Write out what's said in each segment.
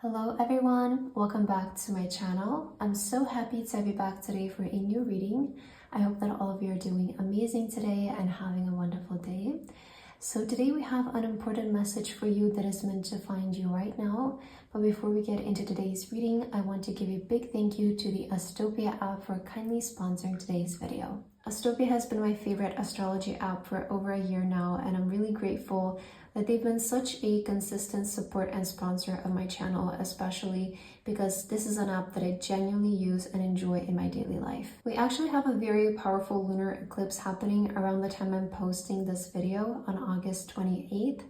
Hello everyone, welcome back to my channel. I'm so happy to have you back today for a new reading. I hope that all of you are doing amazing today and having a wonderful day. So today we have an important message for you that is meant to find you right now. But before we get into today's reading, I want to give a big thank you to the Astopia app for kindly sponsoring today's video. Astopia has been my favorite astrology app for over a year now, and I'm really grateful that they've been such a consistent support and sponsor of my channel, especially because this is an app that I genuinely use and enjoy in my daily life. We actually have a very powerful lunar eclipse happening around the time I'm posting this video on August 28th,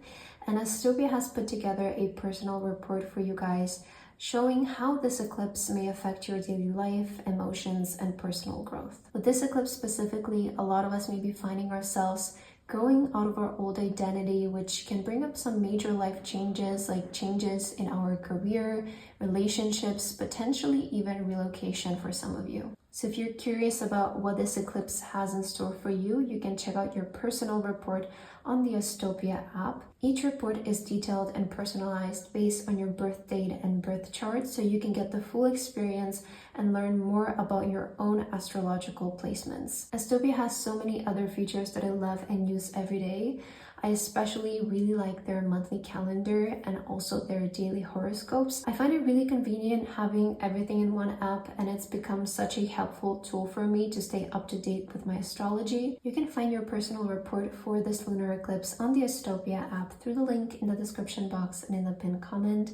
and Astopia has put together a personal report for you guys showing how this eclipse may affect your daily life, emotions, and personal growth. With this eclipse specifically, a lot of us may be finding ourselves growing out of our old identity, which can bring up some major life changes, like changes in our career, relationships, potentially even relocation for some of you. So if you're curious about what this eclipse has in store for you, you can check out your personal report on the Astopia app. Each report is detailed and personalized based on your birth date and birth chart, so you can get the full experience and learn more about your own astrological placements. Astopia has so many other features that I love and use every day. I especially really like their monthly calendar and also their daily horoscopes. I find it really convenient having everything in one app, and it's become such a helpful tool for me to stay up to date with my astrology. You can find your personal report for this lunar eclipse on the Astopia app through the link in the description box and in the pinned comment.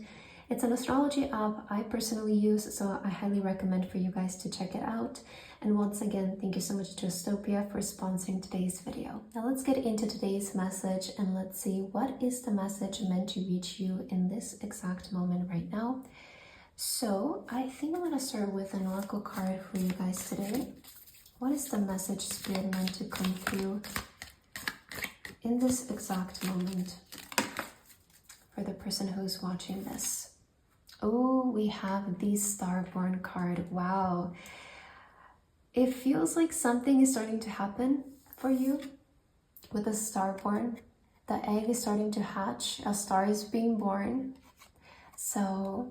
It's an astrology app I personally use, so I highly recommend for you guys to check it out. And once again, thank you so much to Astopia for sponsoring today's video. Now let's get into today's message and let's see what is the message meant to reach you in this exact moment right now. So I think I'm gonna start with an oracle card for you guys today. What is the message Spirit meant to come through in this exact moment for the person who's watching this? Oh, we have the Starborn card. Wow. It feels like something is starting to happen for you with the Starborn. The egg is starting to hatch. A star is being born. So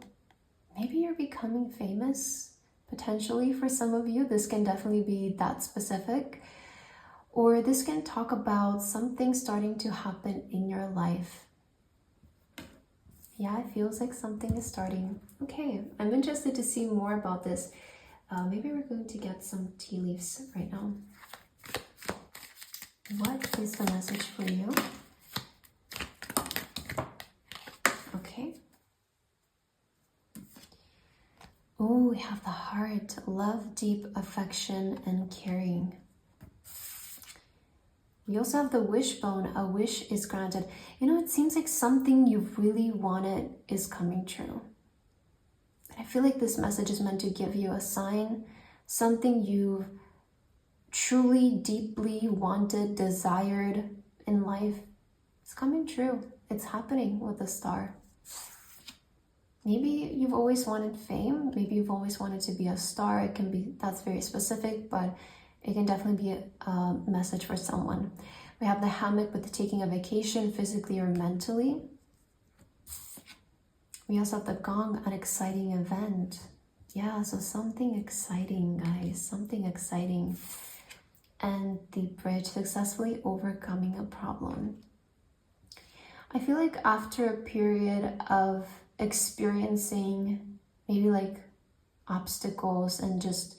maybe you're becoming famous, potentially for some of you. This can definitely be that specific. Or this can talk about something starting to happen in your life. Yeah, it feels like something is starting. Okay, I'm interested to see more about this. Maybe we're going to get some tea leaves right now. What is the message for you? Okay. Oh, we have the heart, love, deep affection, and caring. We also have the wishbone, a wish is granted. You know, it seems like something you've really wanted is coming true. I feel like this message is meant to give you a sign, something you've truly, deeply wanted, desired in life. It's coming true. It's happening with the star. Maybe you've always wanted fame. Maybe you've always wanted to be a star. It can be, that's very specific, but it can definitely be a message for someone. We have the hammock with the taking a vacation, physically or mentally. We also have the gong, an exciting event. Yeah, so something exciting, guys, something exciting. And the bridge, successfully overcoming a problem. I feel like after a period of experiencing maybe like obstacles and just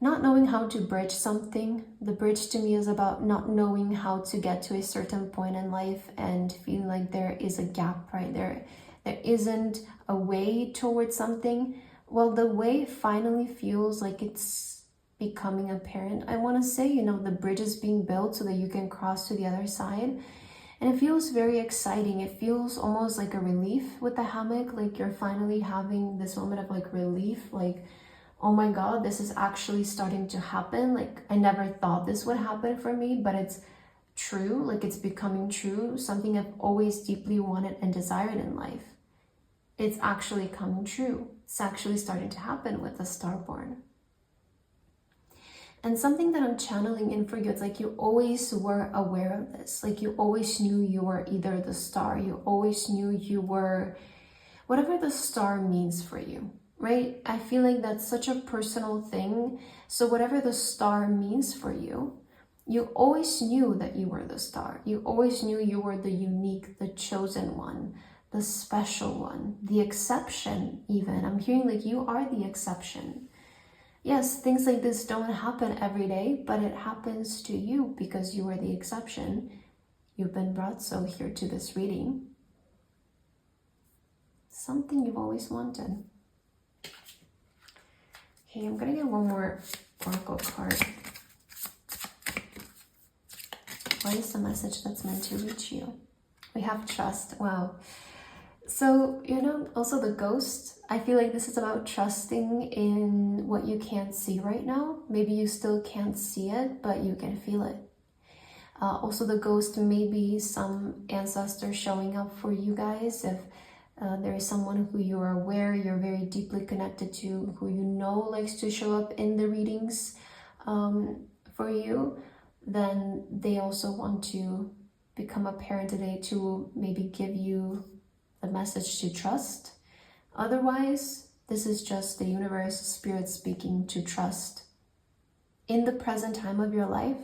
not knowing how to bridge something. The bridge to me is about not knowing how to get to a certain point in life and feeling like there is a gap right there. There isn't a way towards something. Well, the way finally feels like it's becoming apparent. I want to say, you know, the bridge is being built so that you can cross to the other side. And it feels very exciting. It feels almost like a relief with the hammock. Like you're finally having this moment of like relief, like, oh my God, this is actually starting to happen. Like I never thought this would happen for me, but it's true. Like it's becoming true. Something I've always deeply wanted and desired in life. It's actually coming true. It's actually starting to happen with the Starborn. And something that I'm channeling in for you, it's like you always were aware of this. Like you always knew you were either the star. You always knew you were whatever the star means for you, right? I feel like that's such a personal thing. So whatever the star means for you, you always knew that you were the star. You always knew you were the unique, the chosen one, the special one, the exception even. I'm hearing like you are the exception. Yes, things like this don't happen every day, but it happens to you because you are the exception. You've been brought so here to this reading. Something you've always wanted. Okay, I'm gonna get one more oracle card. What is the message that's meant to reach you? We have trust. Wow. So, also the ghost, I feel like this is about trusting in what you can't see right now. Maybe you still can't see it, but you can feel it. Also, the ghost may be some ancestor showing up for you guys. If there is someone who you are aware, you're very deeply connected to, who you know likes to show up in the readings for you, then they also want to become apparent today to maybe give you the message to trust. Otherwise, this is just the universe, spirit speaking to trust in the present time of your life,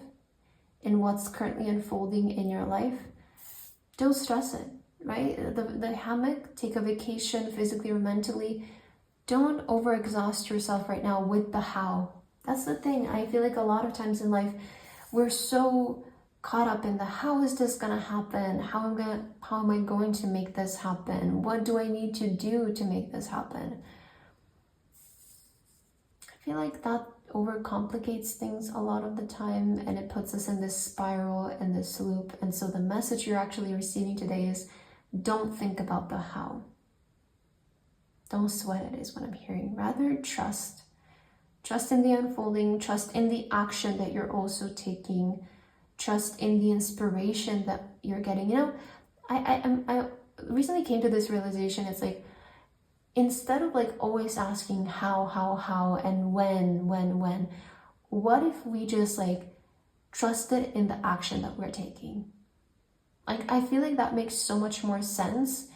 in what's currently unfolding in your life. Don't stress it, right? The hammock, take a vacation physically or mentally. Don't overexhaust yourself right now with the how. That's the thing. I feel like a lot of times in life, we're so caught up in the how is this gonna happen? How am I going to make this happen? What do I need to do to make this happen? I feel like that overcomplicates things a lot of the time, and it puts us in this spiral and this loop. And so the message you're actually receiving today is, don't think about the how. Don't sweat it is what I'm hearing. Rather trust. Trust in the unfolding, trust in the action that you're also taking, trust in the inspiration that you're getting. I recently came to this realization. It's like, instead of like always asking how, and when, what if we just like trusted in the action that we're taking? Like, I feel like that makes so much more sense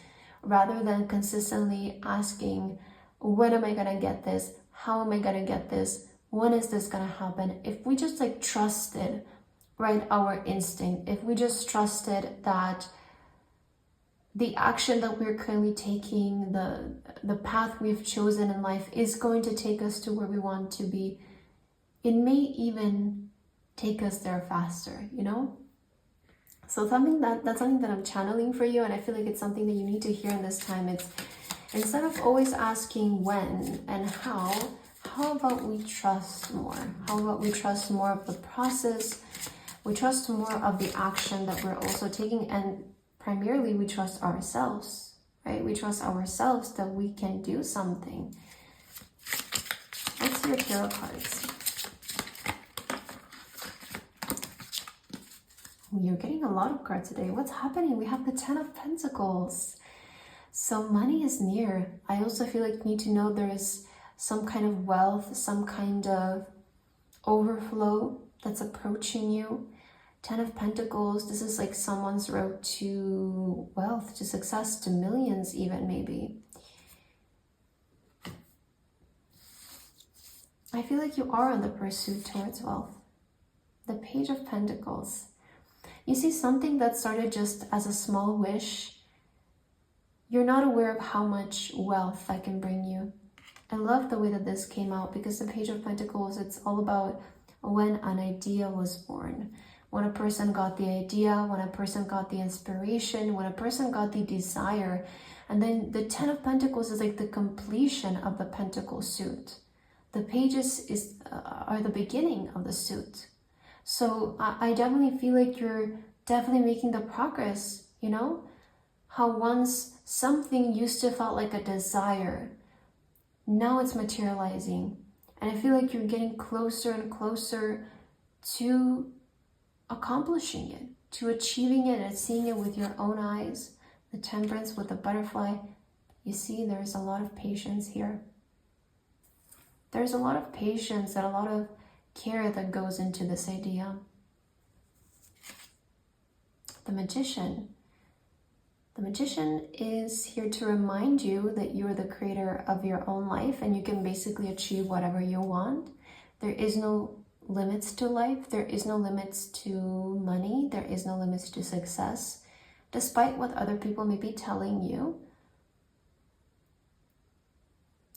rather than consistently asking, when am I gonna get this? How am I gonna get this? When is this gonna happen? If we just like trusted, right, our instinct, if we just trusted that the action that we're currently taking, the path we've chosen in life is going to take us to where we want to be, it may even take us there faster, So that's something that I'm channeling for you, and I feel like it's something that you need to hear in this time. It's, instead of always asking when and how about we trust more? How about we trust more of the process? We trust more of the action that we're also taking, and primarily we trust ourselves, right? We trust ourselves that we can do something. Let's see your tarot cards. You're getting a lot of cards today. What's happening? We have the Ten of Pentacles. So money is near. I also feel like you need to know there is some kind of wealth, some kind of overflow that's approaching you. Ten of Pentacles, this is like someone's road to wealth, to success, to millions even maybe. I feel like you are on the pursuit towards wealth. The Page of Pentacles. You see something that started just as a small wish. You're not aware of how much wealth that can bring you. I love the way that this came out, because the Page of Pentacles, it's all about when an idea was born. When a person got the idea, when a person got the inspiration, when a person got the desire. And then the Ten of Pentacles is like the completion of the Pentacle suit. The pages are the beginning of the suit. So I definitely feel like you're definitely making the progress, How once something used to felt like a desire, now it's materializing. And I feel like you're getting closer and closer to accomplishing it, to achieving it and seeing it with your own eyes. The Temperance with the butterfly. You see, there's a lot of patience here. There's a lot of patience and a lot of care that goes into this idea. The Magician. The Magician is here to remind you that you're the creator of your own life and you can basically achieve whatever you want. There is no limits to life. There is no limits to money. There is no limits to success. Despite what other people may be telling you,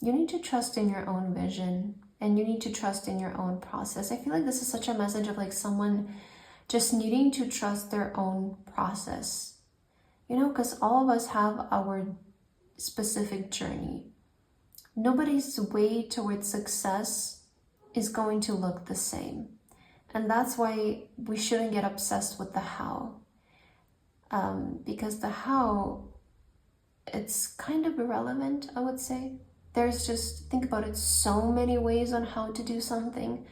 you need to trust in your own vision and you need to trust in your own process. I feel like this is such a message of like someone just needing to trust their own process. You know, because all of us have our specific journey. Nobody's way towards success is going to look the same. And that's why we shouldn't get obsessed with the how. Because the how, it's kind of irrelevant, I would say. There's just, think about it, so many ways on how to do something.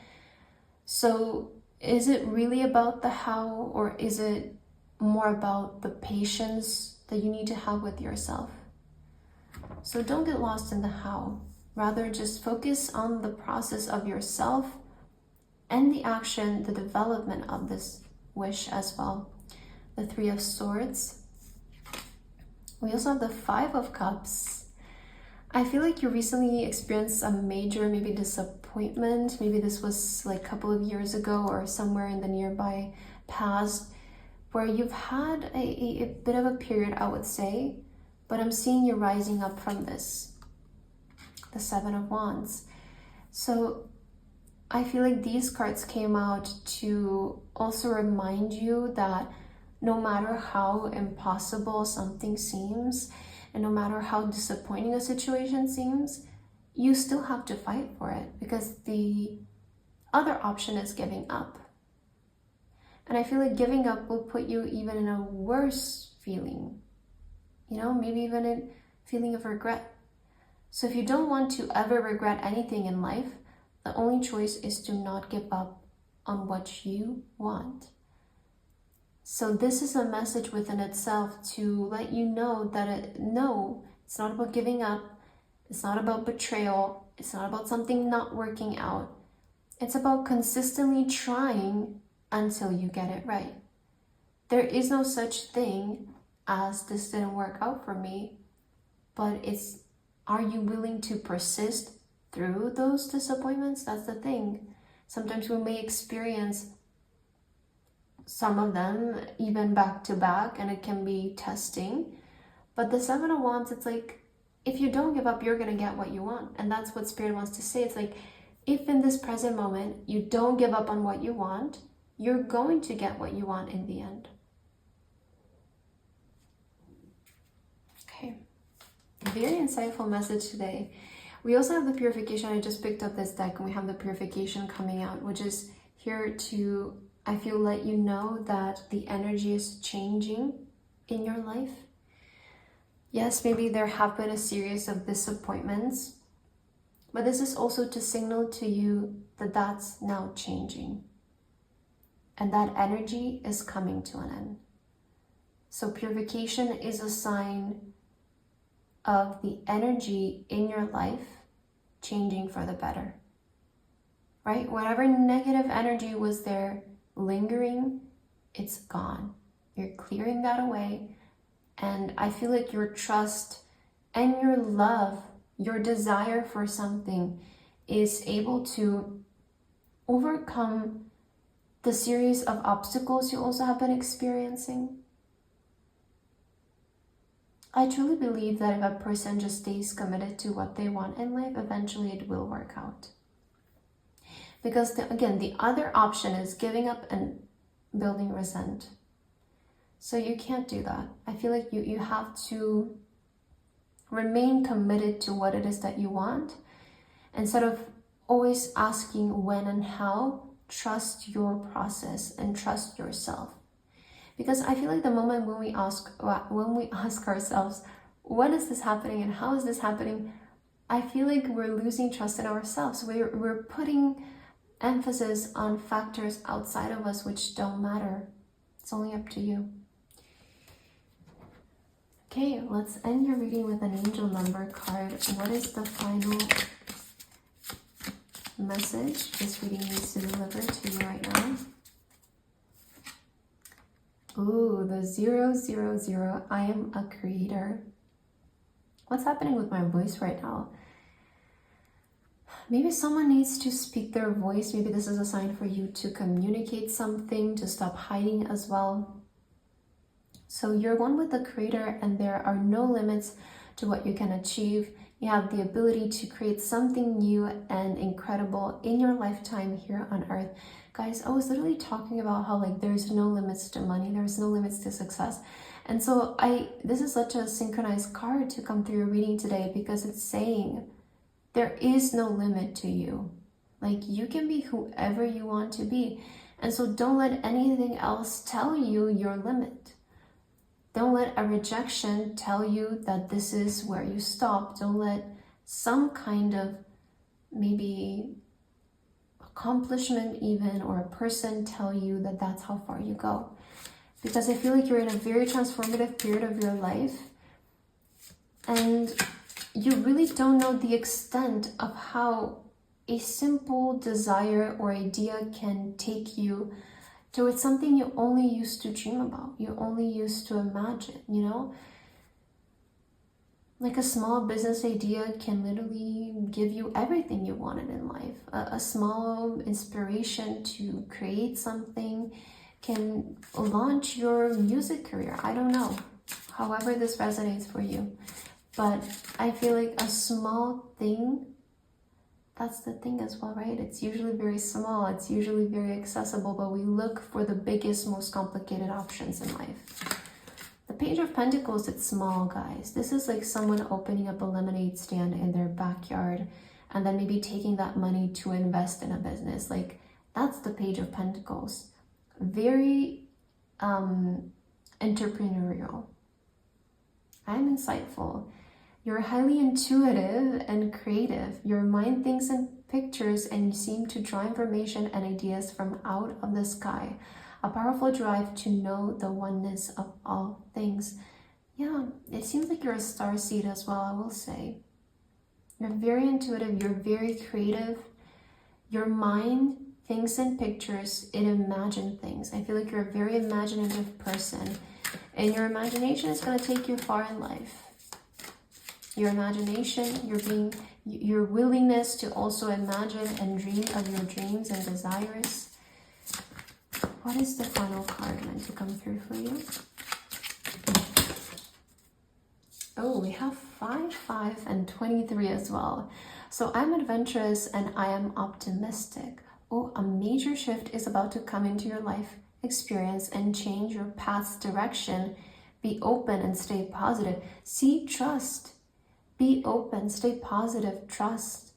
So is it really about the how, or is it more about the patience that you need to have with yourself? So don't get lost in the how. Rather, just focus on the process of yourself and the action, the development of this wish as well. The Three of Swords. We also have the Five of Cups. I feel like you recently experienced a major maybe disappointment. Maybe this was like a couple of years ago or somewhere in the nearby past, where you've had a bit of a period, I would say, but I'm seeing you rising up from this. The Seven of Wands. So I feel like these cards came out to also remind you that no matter how impossible something seems, and no matter how disappointing a situation seems, you still have to fight for it, because the other option is giving up. And I feel like giving up will put you even in a worse feeling, you know, maybe even a feeling of regret. So if you don't want to ever regret anything in life, the only choice is to not give up on what you want. So this is a message within itself to let you know that no, it's not about giving up. It's not about betrayal. It's not about something not working out. It's about consistently trying until you get it right. There is no such thing as this didn't work out for me, but it's, are you willing to persist through those disappointments? That's the thing. Sometimes we may experience some of them even back to back, and it can be testing. But the Seven of Wands, it's like, if you don't give up, you're going to get what you want. And that's what Spirit wants to say. It's like, if in this present moment you don't give up on what you want, you're going to get what you want in the end. Okay. Very insightful message today. We also have the purification. I just picked up this deck and we have the purification coming out, which is here to, I feel, let you know that the energy is changing in your life. Yes, maybe there have been a series of disappointments, but this is also to signal to you that that's now changing. And that energy is coming to an end. So purification is a sign of the energy in your life changing for the better. Right? Whatever negative energy was there lingering, it's gone. You're clearing that away. And I feel like your trust and your love, your desire for something is able to overcome the series of obstacles you also have been experiencing. I truly believe that if a person just stays committed to what they want in life, eventually it will work out. Because again, the other option is giving up and building resent. So you can't do that. I feel like you have to remain committed to what it is that you want. Instead of always asking when and how, trust your process and trust yourself. Because I feel like the moment when we ask ourselves, when is this happening and how is this happening, I feel like we're losing trust in ourselves. We're putting emphasis on factors outside of us which don't matter. It's only up to you. Okay, let's end your reading with an angel number card. What is the final message this reading needs to deliver to you right now? Ooh, the 000. I am a creator. What's happening with my voice right now? Maybe someone needs to speak their voice. Maybe this is a sign for you to communicate something, to stop hiding as well. So you're one with the creator, and there are no limits to what you can achieve. You have the ability to create something new and incredible in your lifetime here on earth. Guys, I was literally talking about how like there's no limits to money, there's no limits to success. And so this is such a synchronized card to come through your reading today, because it's saying there is no limit to you. Like, you can be whoever you want to be. And so don't let anything else tell you your limit. Don't let a rejection tell you that this is where you stop. Don't let some kind of maybe accomplishment even, or a person tell you that that's how far you go. Because I feel like you're in a very transformative period of your life, and you really don't know the extent of how a simple desire or idea can take you towards something you only used to dream about, you only used to imagine, you know? Like a small business idea can literally give you everything you wanted in life. A small inspiration to create something can launch your music career. I don't know, however this resonates for you. But I feel like a small thing, that's the thing as well, right? It's usually very small, it's usually very accessible, but we look for the biggest, most complicated options in life. The Page of Pentacles, it's small, guys. This is like someone opening up a lemonade stand in their backyard and then maybe taking that money to invest in a business. Like, that's the Page of Pentacles. Very entrepreneurial. I'm insightful. You're highly intuitive and creative. Your mind thinks in pictures, and you seem to draw information and ideas from out of the sky. A powerful drive to know the oneness of all things. Yeah, it seems like you're a starseed as well, I will say. You're very intuitive, you're very creative. Your mind thinks in pictures, it imagines things. I feel like you're a very imaginative person, and your imagination is going to take you far in life. Your imagination, your willingness to also imagine and dream of your dreams and desires. What is the final card meant to come through for you? Oh, we have 5, 5, and 23 as well. So I'm adventurous and I am optimistic. Oh, a major shift is about to come into your life experience and change your path's direction. Be open and stay positive. See, trust. Be open, stay positive, trust.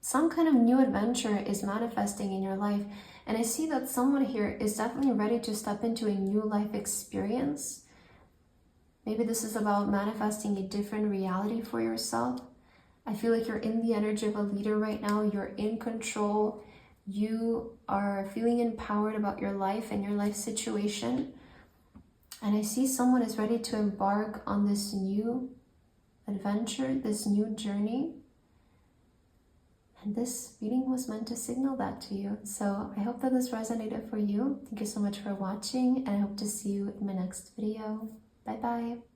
Some kind of new adventure is manifesting in your life. And I see that someone here is definitely ready to step into a new life experience. Maybe this is about manifesting a different reality for yourself. I feel like you're in the energy of a leader right now. You're in control. You are feeling empowered about your life and your life situation. And I see someone is ready to embark on this new adventure, this new journey. And this reading was meant to signal that to you. So I hope that this resonated for you. Thank you so much for watching, and I hope to see you in my next video. Bye bye.